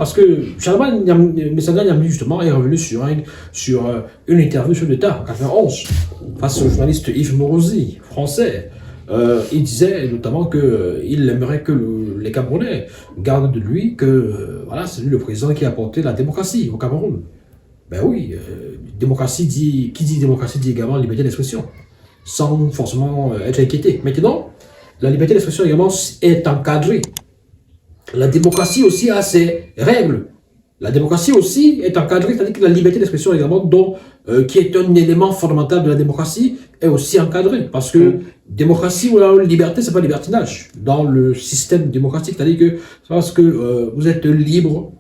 parce que Charlemagne Messana Nyamdi, justement, est revenu sur une interview sur l'État en 91 face au journaliste Yves Morosi, français. Il disait notamment qu'il aimerait que les Camerounais gardent de lui que voilà, c'est lui le président qui a apporté la démocratie au Cameroun. Ben oui, qui dit démocratie dit également liberté d'expression, sans forcément être inquiété. Maintenant, la liberté d'expression également est encadrée. La démocratie aussi a ses règles. La démocratie aussi est encadrée, c'est-à-dire que la liberté d'expression également, qui est un élément fondamental de la démocratie, est aussi encadrée. Parce que démocratie ou la liberté, c'est pas libertinage dans le système démocratique. C'est-à-dire que c'est parce que vous êtes libre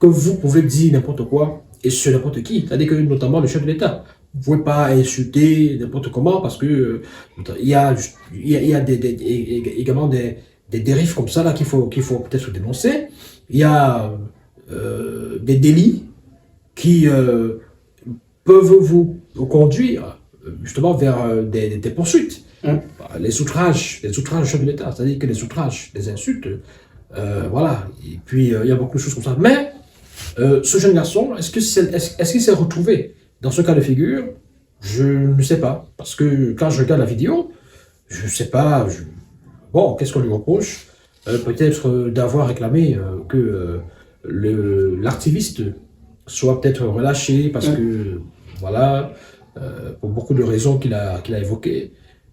que vous pouvez dire n'importe quoi et sur n'importe qui. C'est-à-dire que notamment le chef de l'État. Vous ne pouvez pas insulter n'importe comment parce que il y a également des dérives comme ça là qu'il faut peut-être dénoncer. Il y a des délits qui peuvent vous conduire justement vers des poursuites. Les outrages au chef de l'État, c'est-à-dire que les outrages, les insultes, voilà. Et puis il y a beaucoup de choses comme ça. Mais ce jeune garçon, est-ce qu'il s'est retrouvé dans ce cas de figure? Je ne sais pas. Parce que quand je regarde la vidéo, je ne sais pas. Bon, qu'est-ce qu'on lui reproche? Peut-être d'avoir réclamé que l'artiviste soit peut-être relâché parce que, voilà, pour beaucoup de raisons qu'il a évoquées.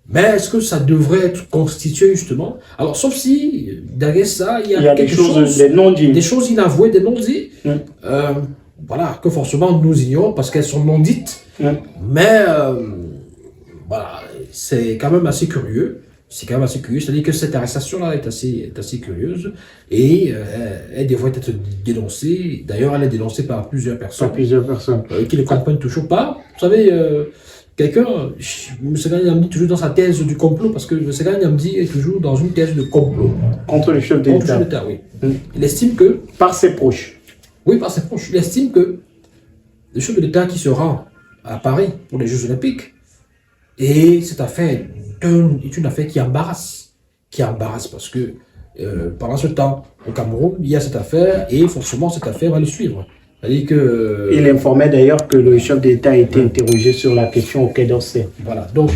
Mais est-ce que ça devrait être constitué justement? Alors, sauf si, derrière ça, il y a quelque chose, des choses inavouées, des non-dits, voilà, que forcément nous ignorons parce qu'elles sont non-dites. Mais, voilà, c'est quand même assez curieux. C'est-à-dire que cette arrestation-là est assez curieuse et elle devrait être dénoncée. D'ailleurs, elle est dénoncée par plusieurs personnes. Qui ne comprennent toujours pas. Vous savez, quelqu'un, M. Gagné Nyamdi, toujours dans sa thèse du complot, parce que M. Gagné Nyamdi est toujours dans une thèse de complot. Contre le chef de l'État. Oui. Il estime que... Par ses proches. Oui, par ses proches. Il estime que le chef de l'État qui se rend à Paris pour les Jeux Olympiques, et cette affaire est une affaire qui embarrasse parce que pendant ce temps, au Cameroun, il y a cette affaire et forcément cette affaire va le suivre. C'est-à-dire que... Il informait d'ailleurs que le chef d'État a été interrogé sur la question au Quai d'Orsay. Voilà, donc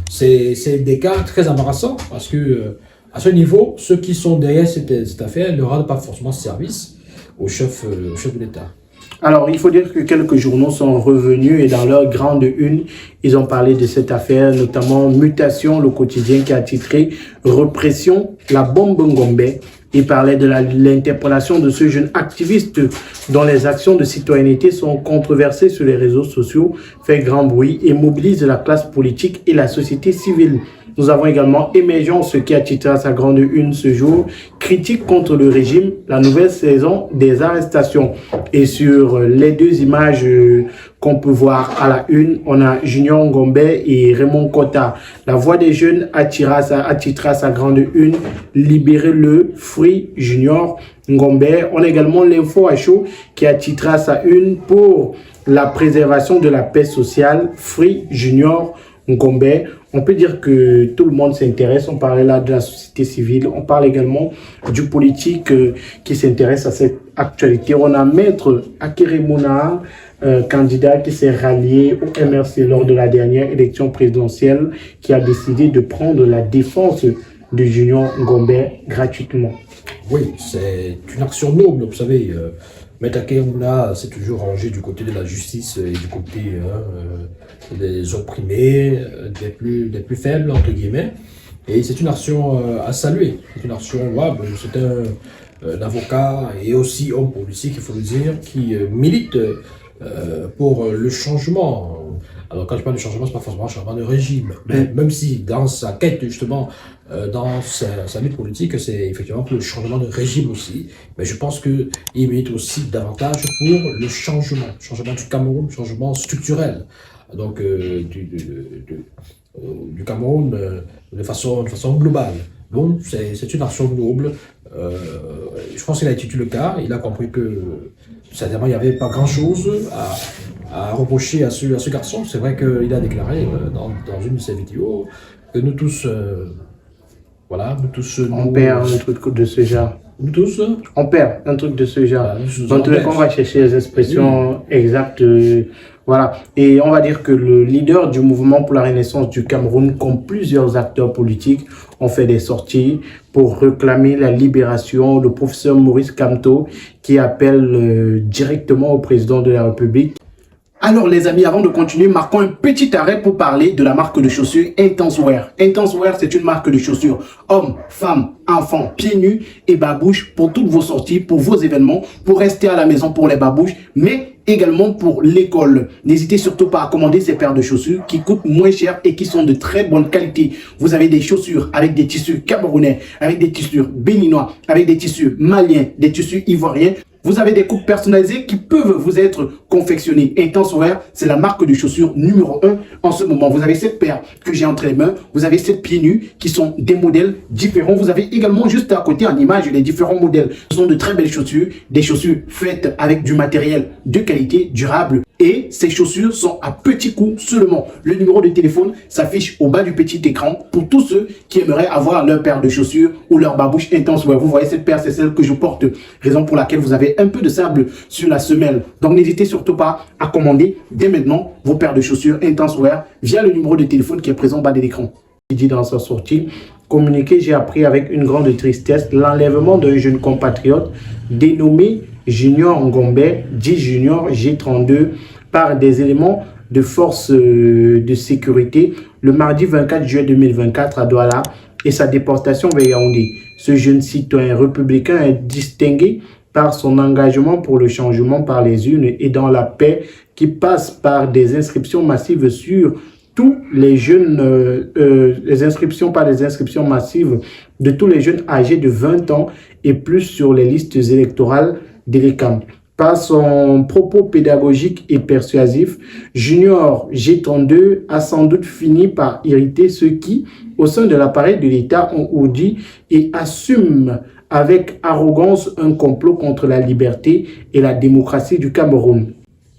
c'est des cas très embarrassants parce que à ce niveau, ceux qui sont derrière cette affaire ne rendent pas forcément service au chef de l'État. Alors, il faut dire que quelques journaux sont revenus et dans leur grande une, ils ont parlé de cette affaire, notamment Mutation, le quotidien qui a titré « Repression, la bombe Ngombe ». Il parlait de l'interpellation de ce jeune activiste dont les actions de citoyenneté sont controversées sur les réseaux sociaux, fait grand bruit et mobilise la classe politique et la société civile. Nous avons également Émergence qui a titré à sa grande une ce jour, critique contre le régime, la nouvelle saison des arrestations. Et sur les deux images qu'on peut voir à la une, on a Junior Ngombe et Raymond Kota. La voix des jeunes a titré à sa grande une, libérez-le, Free Junior Ngombe. On a également l'info à chaud qui a titré à sa une pour la préservation de la paix sociale, Free Junior Ngombe. On peut dire que tout le monde s'intéresse. On parlait là de la société civile. On parle également du politique qui s'intéresse à cette actualité. On a Maître Akeremouna, candidat qui s'est rallié au MRC lors de la dernière élection présidentielle, qui a décidé de prendre la défense de Junior Ngombe gratuitement. Oui, c'est une action noble, vous savez. Maître Akeremouna s'est toujours rangé du côté de la justice et du côté des opprimés, des plus faibles, entre guillemets. Et c'est une action à saluer. C'est une action louable. C'est un avocat et aussi homme politique, il faut le dire, qui milite pour le changement. Alors quand je parle de changement, c'est pas forcément un changement de régime. Mais même si dans sa quête, justement, dans sa lutte politique, c'est effectivement pour le changement de régime aussi. Mais je pense qu'il milite aussi davantage pour le changement du Cameroun, le changement structurel. Donc du Cameroun de façon globale. Donc c'est une action noble. Je pense qu'il a étudié le cas, il a compris que certainement il n'y avait pas grand-chose à reprocher à ce garçon. C'est vrai qu'il a déclaré dans une de ses vidéos que nous tous, on perd un truc de ce genre. Nous tous, On perd un truc de ce genre. Dans tous les cas, on va chercher les expressions exactes. Voilà. Et on va dire que le leader du mouvement pour la renaissance du Cameroun, comme plusieurs acteurs politiques, ont fait des sorties pour réclamer la libération. Le professeur Maurice Kamto qui appelle directement au président de la République. Alors les amis, avant de continuer, marquons un petit arrêt pour parler de la marque de chaussures Intense Wear. Intense Wear, c'est une marque de chaussures hommes, femmes, enfants, pieds nus et babouches pour toutes vos sorties, pour vos événements, pour rester à la maison pour les babouches, mais également pour l'école. N'hésitez surtout pas à commander ces paires de chaussures qui coûtent moins cher et qui sont de très bonne qualité. Vous avez des chaussures avec des tissus camerounais, avec des tissus béninois, avec des tissus maliens, des tissus ivoiriens. Vous avez des coupes personnalisées qui peuvent vous être confectionnées. Intense Wear, c'est la marque de chaussures numéro 1 en ce moment. Vous avez cette paire que j'ai entre les mains. Vous avez cette pieds nus qui sont des modèles différents. Vous avez également juste à côté en image les différents modèles. Ce sont de très belles chaussures, des chaussures faites avec du matériel de qualité, durable. Et ces chaussures sont à petit coût seulement. Le numéro de téléphone s'affiche au bas du petit écran pour tous ceux qui aimeraient avoir leur paire de chaussures ou leur babouche Intense Wear. Vous voyez cette paire, c'est celle que je porte. Raison pour laquelle vous avez un peu de sable sur la semelle. Donc n'hésitez surtout pas à commander dès maintenant vos paires de chaussures Intense Wear via le numéro de téléphone qui est présent au bas de l'écran. Il dit dans sa sortie, communiqué, j'ai appris avec une grande tristesse l'enlèvement d'un jeune compatriote dénommé Junior Ngombe, dit Junior G32, par des éléments de force de sécurité le mardi 24 juillet 2024 à Douala et sa déportation vers Yaoundé. Ce jeune citoyen républicain est distingué par son engagement pour le changement par les urnes et dans la paix qui passe par des inscriptions massives sur tous les jeunes, les inscriptions massives de tous les jeunes âgés de 20 ans et plus sur les listes électorales de l'ECAM. Par son propos pédagogique et persuasif, Junior G32 a sans doute fini par irriter ceux qui, au sein de l'appareil de l'État, ont audit et assument avec arrogance un complot contre la liberté et la démocratie du Cameroun.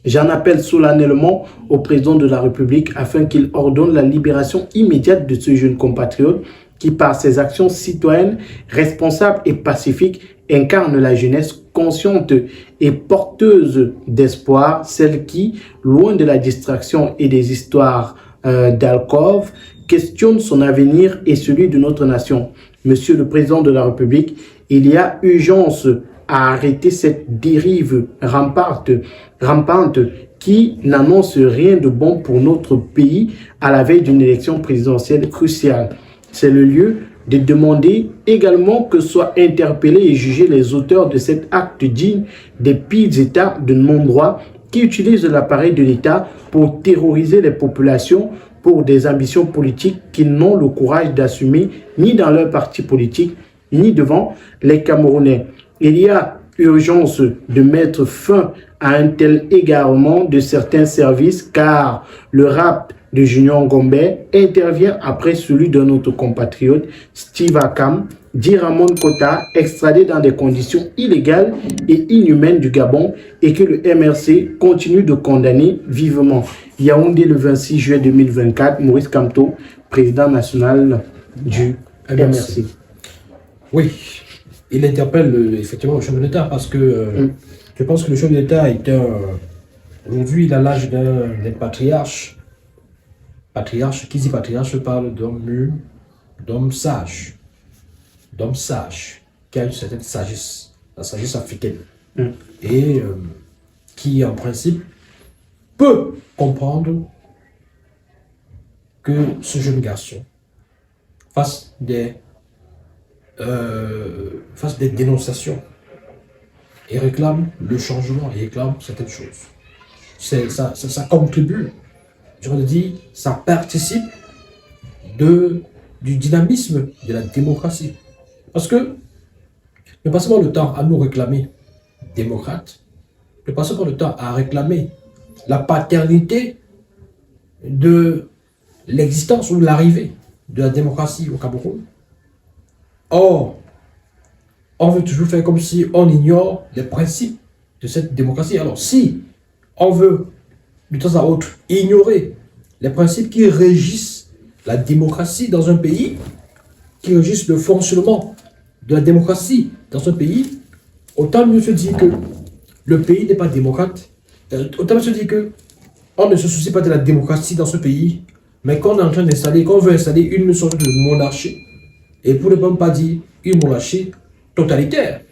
J'en appelle solennellement au président de la République afin qu'il ordonne la libération immédiate de ce jeune compatriote qui, par ses actions citoyennes, responsables et pacifiques, incarne la jeunesse consciente et porteuse d'espoir, celle qui, loin de la distraction et des histoires d'alcôve, questionne son avenir et celui de notre nation. Monsieur le Président de la République, il y a urgence à arrêter cette dérive rampante qui n'annonce rien de bon pour notre pays à la veille d'une élection présidentielle cruciale. C'est le lieu de demander également que soient interpellés et jugés les auteurs de cet acte digne des pires états de non-droit qui utilisent l'appareil de l'État pour terroriser les populations pour des ambitions politiques qu'ils n'ont le courage d'assumer ni dans leur parti politique, ni devant les Camerounais. Il y a urgence de mettre fin à un tel égarement de certains services car le rap de Junior Ngombe intervient après celui d'un autre compatriote, Steve Akam, dit Ramon Kota, extradé dans des conditions illégales et inhumaines du Gabon et que le MRC continue de condamner vivement. Yaoundé le 26 juillet 2024, Maurice Kamto, président national du MRC. Oui, il interpelle effectivement le chef de l'État parce que je pense que le chef de l'État est aujourd'hui il a l'âge d'un patriarche. Patriarche, qui dit patriarche parle d'homme mûr, d'homme sage, qui a une certaine sagesse, la sagesse africaine, et qui en principe peut comprendre que ce jeune garçon fasse des dénonciations et réclame le changement et réclame certaines choses. Ça contribue. Je veux dire, ça participe du dynamisme de la démocratie. Parce que ne passons pas le temps à nous réclamer démocrates, ne passons pas le temps à réclamer la paternité de l'existence ou de l'arrivée de la démocratie au Cameroun. Or, on veut toujours faire comme si on ignore les principes de cette démocratie. Alors, si on veut de temps à autre ignorer les principes qui régissent la démocratie dans un pays, qui régissent le fonctionnement de la démocratie dans un pays, autant mieux se dire que le pays n'est pas démocrate, autant mieux se dire que on ne se soucie pas de la démocratie dans ce pays, mais qu'on est en train d'installer, qu'on veut installer une sorte de monarchie, et pour ne pas dire une monarchie totalitaire.